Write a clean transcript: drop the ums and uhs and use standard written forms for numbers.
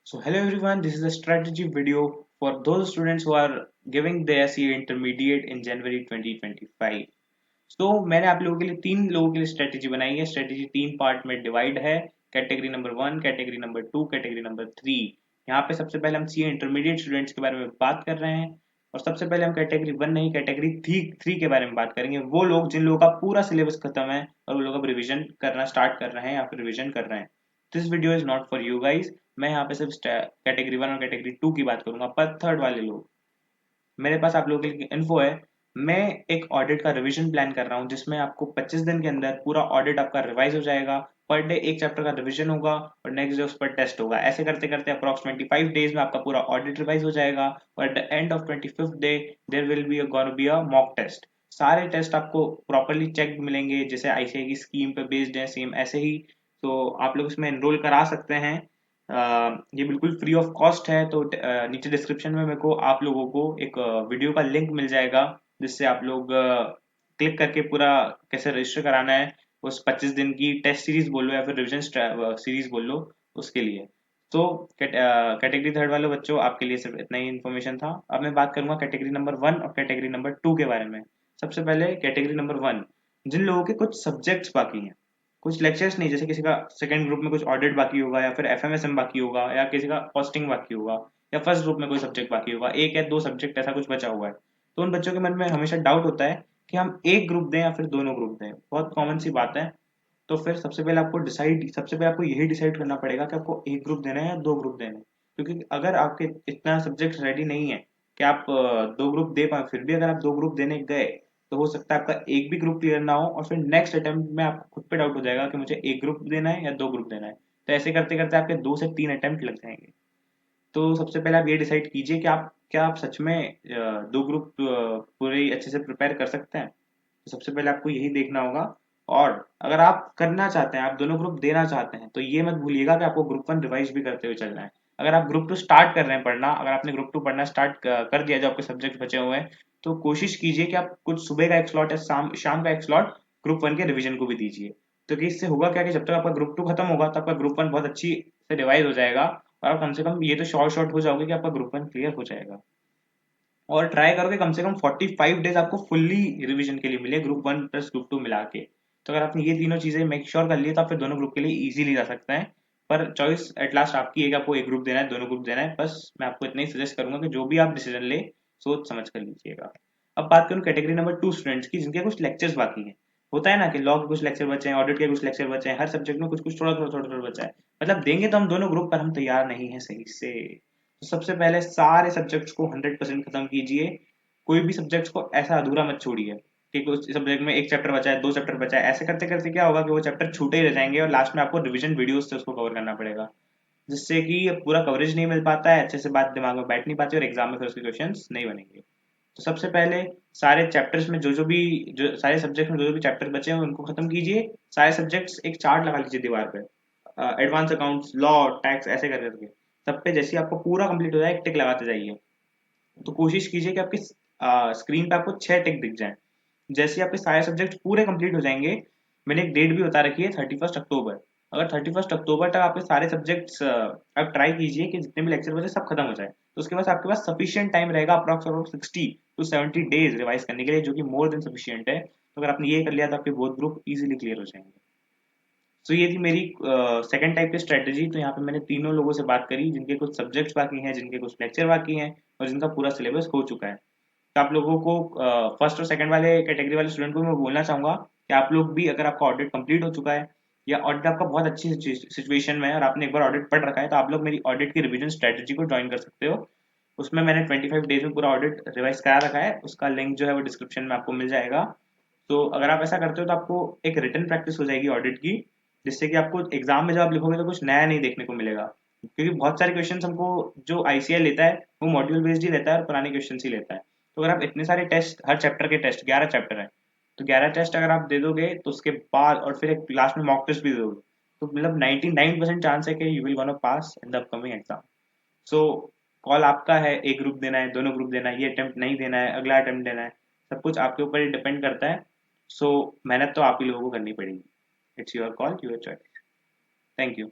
So hello everyone, this is a strategy video for those students who are giving their CA intermediate in January 2025. तो मैंने आप लोगों के लिए तीन लोगों के लिए स्ट्रेटेजी बनाई है। स्ट्रेटेजी तीन पार्ट में डिवाइड है। Category number one, category number two, category number three. यहाँ पे सबसे पहले हम सीए इंटरमीडिएट स्टूडेंट्स के बारे में बात कर रहे हैं। और सबसे पहले हम कैटेगरी वन नहीं, कैटेगरी थ्री थ्री के बारे में बात करेंगे। वो लोग जिन लोगों का पूरा सिलेबस खत्म है और वो लोग अब रिविजन करना स्टार्ट कर रहे हैं या फिर रिविजन कर रहे हैं। This video is not for you guys. मैं यहाँ पे सिर्फ कैटेगरी वन और कैटेगरी टू की बात करूंगा। पर थर्ड वाले लोग, मेरे पास आप लोगों के लिए इन्फो है। मैं एक ऑडिट का रिवीजन प्लान कर रहा हूँ जिसमें आपको 25 दिन के अंदर पूरा ऑडिट आपका रिवाइज हो जाएगा। पर डे एक चैप्टर का रिवीजन होगा और नेक्स्ट डे उस पर टेस्ट होगा। ऐसे करते करते अप्रॉक्स 25 डेज में आपका पूरा ऑडिट रिवाइज हो जाएगा। और at the end of 25th day there will be gonna be a mock test. सारे टेस्ट आपको प्रॉपरली चेक मिलेंगे, जैसे आईसीआई की स्कीम पे बेस्ड है सेम ऐसे ही। तो आप लोग इसमें एनरोल करा सकते हैं। ये बिल्कुल फ्री ऑफ कॉस्ट है। तो नीचे डिस्क्रिप्शन में मेरे को आप लोगों को एक वीडियो का लिंक मिल जाएगा, जिससे आप लोग क्लिक करके पूरा कैसे रजिस्टर कराना है उस 25 दिन की टेस्ट सीरीज बोल लो या फिर रिविजन सीरीज बोल लो, उसके लिए। तो कैटेगरी थर्ड वाले बच्चों, आपके लिए सिर्फ इतना ही इन्फॉर्मेशन था। अब मैं बात करूंगा कैटेगरी नंबर वन और कैटेगरी नंबर टू के बारे में। सबसे पहले कैटेगरी नंबर वन, जिन लोगों के कुछ सब्जेक्ट्स बाकी हैं, कुछ लेक्चर्स नहीं, जैसे किसी का सेकंड ग्रुप में कुछ ऑडिट बाकी होगा या फिर एफएमएसएम बाकी होगा या किसी का कॉस्टिंग बाकी होगा या फर्स्ट ग्रुप में कोई सब्जेक्ट बाकी होगा, एक या दो सब्जेक्ट ऐसा कुछ बचा हुआ है। तो उन बच्चों के मन में हमेशा डाउट होता है कि हम एक ग्रुप दें या फिर दोनों ग्रुप दें। बहुत कॉमन सी बात है। तो फिर सबसे पहले आपको यही डिसाइड करना पड़ेगा कि आपको एक ग्रुप देना है या दो ग्रुप देना है। क्योंकि अगर आपके इतना सब्जेक्ट रेडी नहीं है कि आप दो ग्रुप दे पाए, फिर भी अगर आप दो ग्रुप देने गए तो हो सकता है आपका एक भी ग्रुप क्लियर ना हो और फिर नेक्स्ट अटेम्प्ट में आपको खुद पे डाउट हो जाएगा कि मुझे एक ग्रुप देना है या दो ग्रुप देना है। तो ऐसे करते करते आपके दो से तीन अटेम्प्ट लग जाएंगे। तो सबसे पहले आप ये डिसाइड कीजिए कि आप क्या आप सच में दो ग्रुप पूरे अच्छे से प्रिपेयर कर सकते हैं। तो सबसे पहले आपको यही देखना होगा। और अगर आप करना चाहते हैं, आप दोनों ग्रुप देना चाहते हैं, तो ये मत भूलिएगा कि आपको ग्रुप वन रिवाइज भी करते हुए चलना है। अगर आप ग्रुप टू स्टार्ट कर रहे हैं पढ़ना, अगर आपने ग्रुप टू पढ़ना स्टार्ट कर दिया, जो आपके सब्जेक्ट बचे हुए हैं, तो कोशिश कीजिए कि आप कुछ सुबह का एक स्लॉट या शाम शाम का एक स्लॉट ग्रुप वन के रिवीजन को भी दीजिए। तो कि इससे होगा क्या कि जब तक आपका ग्रुप टू खत्म होगा तो आपका ग्रुप वन बहुत अच्छी से डिवाइड हो जाएगा। और आप कम से कम ये तो शॉर्ट शॉर्ट हो जाओगे कि आपका ग्रुप वन क्लियर हो जाएगा। और ट्राई करो कि कम से कम 45 डेज आपको फुल्ली रिवीजन के लिए मिले, group one plus group two मिला के। तो अगर आपने ये तीनों चीजें मेक श्योर कर ली तो आप फिर दोनों ग्रुप के लिए इजीली जा सकते हैं। पर चॉइस एट लास्ट आपकी है कि आपको एक ग्रुप देना है, दोनों ग्रुप देना है। बस मैं आपको इतना ही सजेस्ट करूंगा कि जो भी आप डिसीजन ले, सोच समझ कर लीजिएगा। अब बात करूं कैटेगरी नंबर टू स्टूडेंट्स की, जिनके कुछ लेक्चर्स बाकी हैं। होता है ना कि लॉ के कुछ लेक्चर बचे हैं, ऑडिट के कुछ लेक्चर बचे हैं, हर सब्जेक्ट में कुछ कुछ थोड़ा थोड़ा बचा है। मतलब देंगे तो हम दोनों ग्रुप, पर हम तैयार नहीं है सही से। तो सबसे पहले सारे सब्जेक्ट्स को 100% खत्म कीजिए। कोई भी सब्जेक्ट्स को ऐसा अधूरा मत छोड़िए कि कुछ सब्जेक्ट में एक चैप्टर बचा है, दो चैप्टर बचा है। ऐसे करते करते क्या होगा कि वो चैप्टर छूटे ही रह जाएंगे और लास्ट में आपको रिवीजन वीडियोस से उसको कवर करना पड़ेगा, जिससे कि पूरा कवरेज नहीं मिल पाता है, अच्छे से बात दिमाग में बैठ नहीं पाती और एग्जाम में फिर उसके क्वेश्चंस नहीं बनेंगे। तो सबसे पहले सारे चैप्टर्स में जो सारे सब्जेक्ट में जो भी चैप्टर बचे हैं उनको खत्म कीजिए। सारे सब्जेक्ट्स एक चार्ट लगा लीजिए दीवार पे, एडवांस अकाउंट्स, लॉ, टैक्स, ऐसे कर करके सब पे जैसे ही आपको पूरा कंप्लीट हो जाए एक टिक लगाते जाइए। तो कोशिश कीजिए कि आपकी स्क्रीन पे आपको 6 टिक दिख जाए। जैसे ही आपके सारे सब्जेक्ट पूरे कंप्लीट हो जाएंगे, मैंने एक डेट भी बता रखी है, 31 अक्टूबर। अगर 31 अक्टूबर तक आपके सारे सब्जेक्ट्स, आप ट्राई कीजिए कि जितने भी लेक्चर बचे सब खत्म हो जाए, तो उसके बाद आपके पास सफिशियंट टाइम रहेगा, अप्रॉक्स 60 to 70 डेज रिवाइज करने के लिए, जो कि मोर देन सफिशियंट है। तो अगर आपने ये कर लिया तो आपके बोथ ग्रुप इजीली क्लियर हो जाएंगे। तो ये थी मेरी सेकंड टाइप की स्ट्रेटजी। तो यहाँ पे मैंने तीनों लोगों से बात करी जिनके कुछ सब्जेक्ट्स बाकी हैं, जिनके कुछ लेक्चर बाकी हैं और जिनका पूरा सिलेबस हो चुका है। तो आप लोगों को फर्स्ट और सेकंड वाले कैटेगरी वाले स्टूडेंट को मैं बोलना चाहूंगा कि आप लोग भी, अगर आपका ऑडिट कंप्लीट हो चुका है या ऑडिट आपका बहुत अच्छी सिचुएशन में है और आपने एक बार ऑडिट पढ़ रखा है, तो आप लोग मेरी ऑडिट की रिवीजन स्ट्रेटजी को ज्वाइन कर सकते हो। उसमें मैंने 25 डेज में पूरा ऑडिट रिवाइज करा रखा है, उसका लिंक जो है वो डिस्क्रिप्शन में आपको मिल जाएगा। तो अगर आप ऐसा करते हो तो आपको एक रिटन प्रैक्टिस हो जाएगी ऑडिट की, जिससे कि आपको एग्जाम में जब आप लिखोगे तो कुछ नया नहीं देखने को मिलेगा। क्योंकि बहुत सारे क्वेश्चन हमको जो आईसीआई लेता है वो मॉड्यूल बेस्ड ही लेता है और पुराने क्वेश्चन ही लेता है। तो अगर आप इतने सारे टेस्ट, हर चैप्टर के टेस्ट 11 चैप्टर है, तो 11 टेस्ट अगर आप दे दोगे तो उसके बाद और फिर एक लास्ट में मॉक टेस्ट भी दे दोगे, तो मतलब 99% चांस है कि you will gonna pass in the upcoming exam. So call आपका है, एक ग्रुप देना है, दोनों ग्रुप देना है, ये अटेम्प्ट नहीं देना है, अगला अटेम्प्ट देना है, सब कुछ आपके ऊपर ही डिपेंड करता है। सो मेहनत तो आप ही लोगों को करनी पड़ेगी। It's your call, your choice. Thank you.